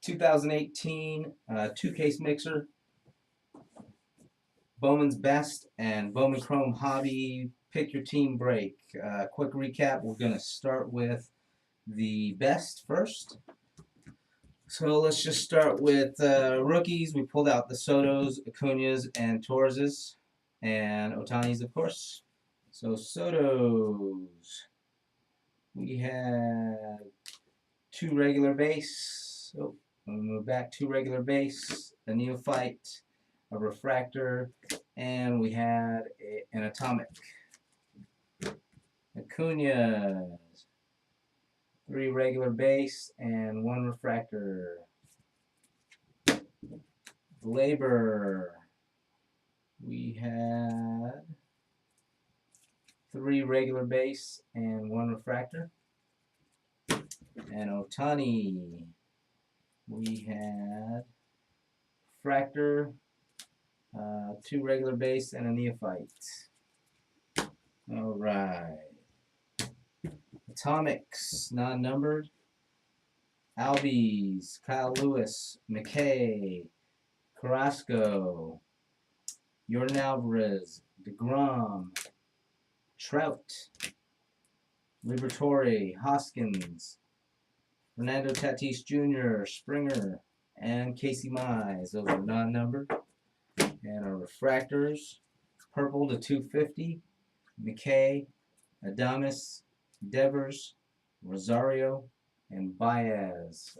2018 two-case mixer, Bowman's Best and Bowman Chrome Hobby Pick Your Team Break. Quick recap, we're going to start with the best first. So let's just start with rookies. We pulled out the Sotos, Acuñas, and Torreses, and Ohtani's, of course. So Sotos, we have two regular base. Oh, we'll move back, two regular base, a neophyte, a refractor, and we had an atomic. Acuña, three regular base and one refractor. Labor, we had three regular base and one refractor. And Ohtani, we had refractor, two regular base, and a neophyte. All right. Atomics, non-numbered. Albies, Kyle Lewis, McKay, Carrasco, Yordan Alvarez, DeGrom, Trout, Liberatore, Hoskins, Fernando Tatis Jr., Springer, and Casey Mize. Those are non-numbered. And our refractors, purple to 250, McKay, Adames, Devers, Rosario, and Baez.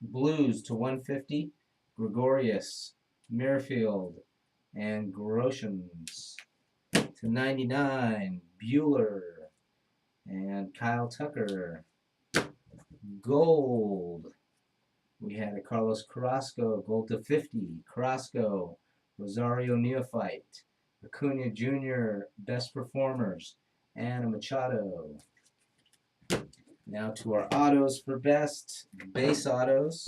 Blues to 150, Gregorius, Merrifield, and Groshans. To 99, Bueller and Kyle Tucker. Gold, we had a Carlos Carrasco, gold to 50, Carrasco, Rosario Neophyte, Acuña Jr., best performers, and a Machado. Now to our autos for best, base autos.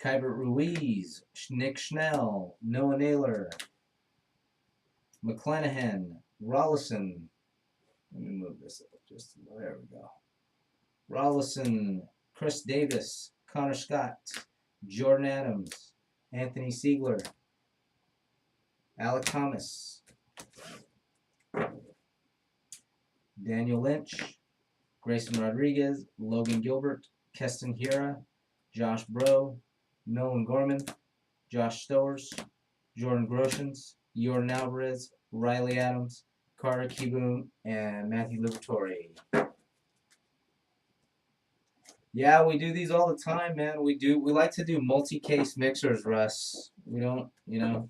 Keibert Ruiz, Nick Schnell, Noah Naylor, McClanahan, Rollison. Let me move this up just, there we go. Rollison, Chris Davis, Connor Scott, Jordan Adams, Anthony Siegler, Alec Thomas, Daniel Lynch, Grayson Rodriguez, Logan Gilbert, Keston Hiura, Josh Bro, Nolan Gorman, Josh Stowers, Jordan Groshans, Yordan Alvarez, Riley Adams, Carter Kieboom, and Matthew Liberatore. Yeah, we do these all the time, man. We like to do multi-case mixers, Russ. We don't, you know.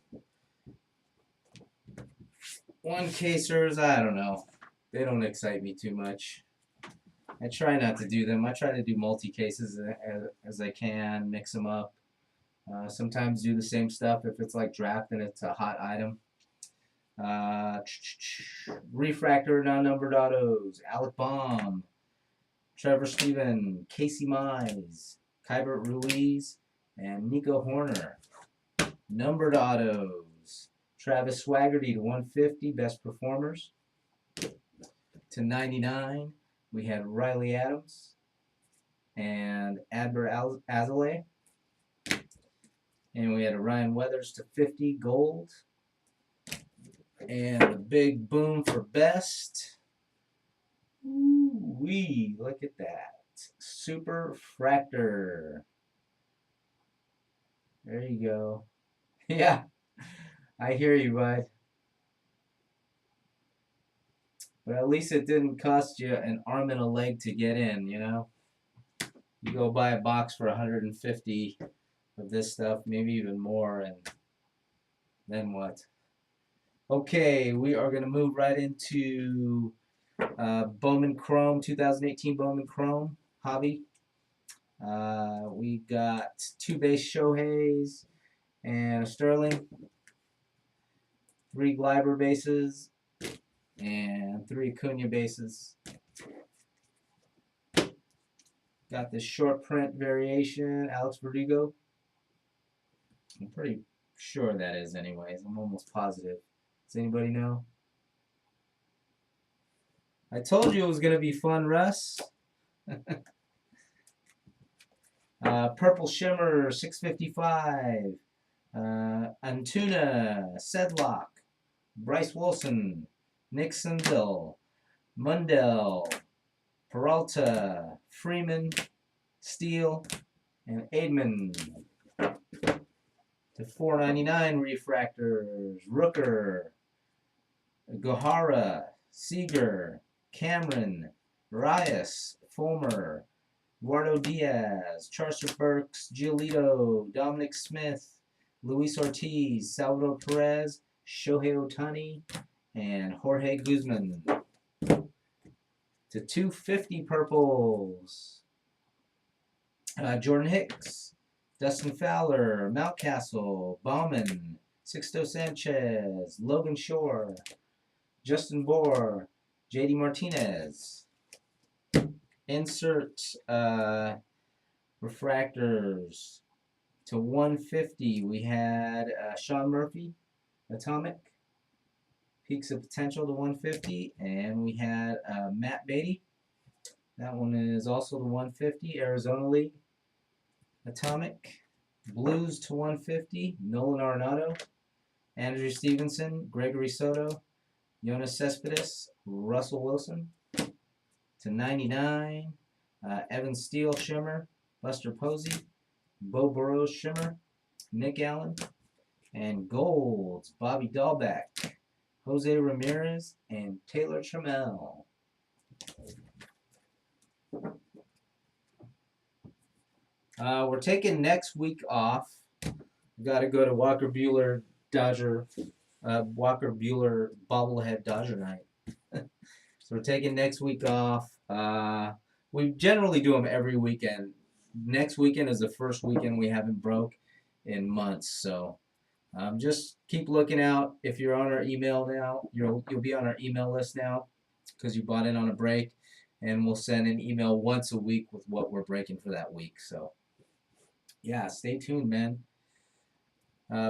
One casers, I don't know. They don't excite me too much. I try not to do them. I try to do multi-cases as I can, mix them up. Sometimes do the same stuff if it's like draft and it's a hot item. Refractor, non-numbered autos. Alec Baum, Trevor Stephen, Casey Mize, Keibert Ruiz, and Nico Horner. Numbered autos. Travis Swaggerty to 150, best performers. To 99, we had Riley Adams and Adbert Azalea. And we had a Ryan Weathers to 50, gold. And the big boom for best. Ooh-wee, look at that. Superfractor. There you go. Yeah, I hear you, bud. But at least it didn't cost you an arm and a leg to get in, you know? You go buy a box for 150 of this stuff, maybe even more, and then what? Okay, we are going to move right into Bowman Chrome, 2018 Bowman Chrome Hobby. We got two base Shoheis and a Sterling, three Gleiber bases, and three Acuña bases. Got this short print variation, Alex Verdugo. I'm pretty sure that is anyways. I'm almost positive. Does anybody know? I told you it was going to be fun, Russ. Purple Shimmer, 655. Antuna, Sedlock, Bryce Wilson, Nick Sundell, Mundell, Peralta, Freeman, Steele, and Aidman. To 499 refractors, Rooker, Gohara, Seager, Cameron, Rias, Fulmer, Eduardo Diaz, Charcer Burks, Giolito, Dominic Smith, Luis Ortiz, Salvador Perez, Shohei Ohtani, and Jorge Guzman. To 250 purples, Jordan Hicks, Dustin Fowler, Mountcastle, Bowman, Sixto Sanchez, Logan Shore, Justin Bohr, JD Martinez. Insert refractors. To 150, we had Sean Murphy, Atomic, Peaks of Potential to 150, and we had Matt Beatty. That one is also to 150, Arizona League, Atomic. Blues to 150, Nolan Arenado, Andrew Stevenson, Gregory Soto, Jonas Cespedes, Russell Wilson. To 99, Evan Steele Shimmer, Buster Posey, Bo Burrows Shimmer, Nick Allen, and golds, Bobby Dahlbeck, Jose Ramirez, and Taylor Trammell. We're taking next week off. We got to go to Walker Buehler bobblehead Dodger night. So we're taking next week off. We generally do them every weekend. Next weekend is the first weekend we haven't broke in months. So just keep looking out. If you're on our email now, you'll be on our email list now because you bought in on a break, and we'll send an email once a week with what we're breaking for that week. So yeah, stay tuned, man.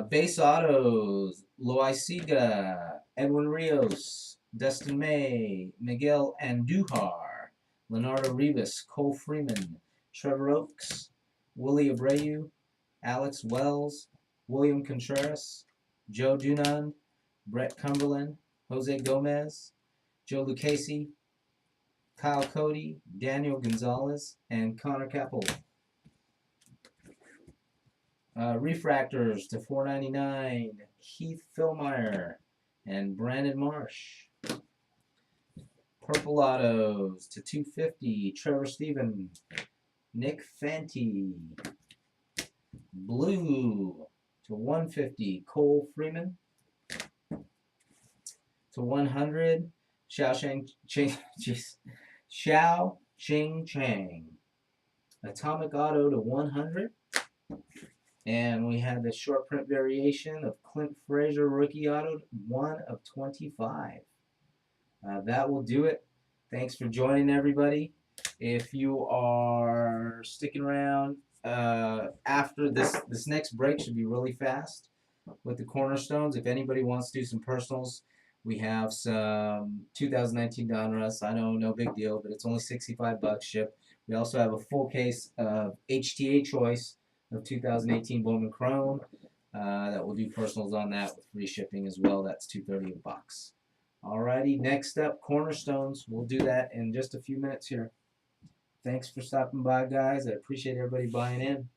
Base autos: Loaiziga, Edwin Rios, Dustin May, Miguel Andujar, Leonardo Rivas, Cole Freeman, Trevor Oakes, Willie Abreu, Alex Wells, William Contreras, Joe Dunand, Brett Cumberland, Jose Gomez, Joe Lucchesi, Kyle Cody, Daniel Gonzalez, and Connor Capel. Refractors to 499, Heath Philmeyer and Brandon Marsh. Purple autos to 250, Trevor Stephen, Nick Fenty. Blue to 150, Cole Freeman. To 100, Xiao Ching Chang. Atomic auto to 100. And we had the short print variation of Clint Frazier rookie auto, 1 of 25. That will do it. Thanks for joining, everybody. If you are sticking around after this next break should be really fast with the cornerstones. If anybody wants to do some personals, we have some 2019 Donruss. I know, no big deal, but it's only $65 shipped. We also have a full case of HTA Choice of 2018 Bowman Chrome that will do personals on that with free shipping as well. That's $230 a box. Alrighty, next up, cornerstones. We'll do that in just a few minutes here. Thanks for stopping by, guys. I appreciate everybody buying in.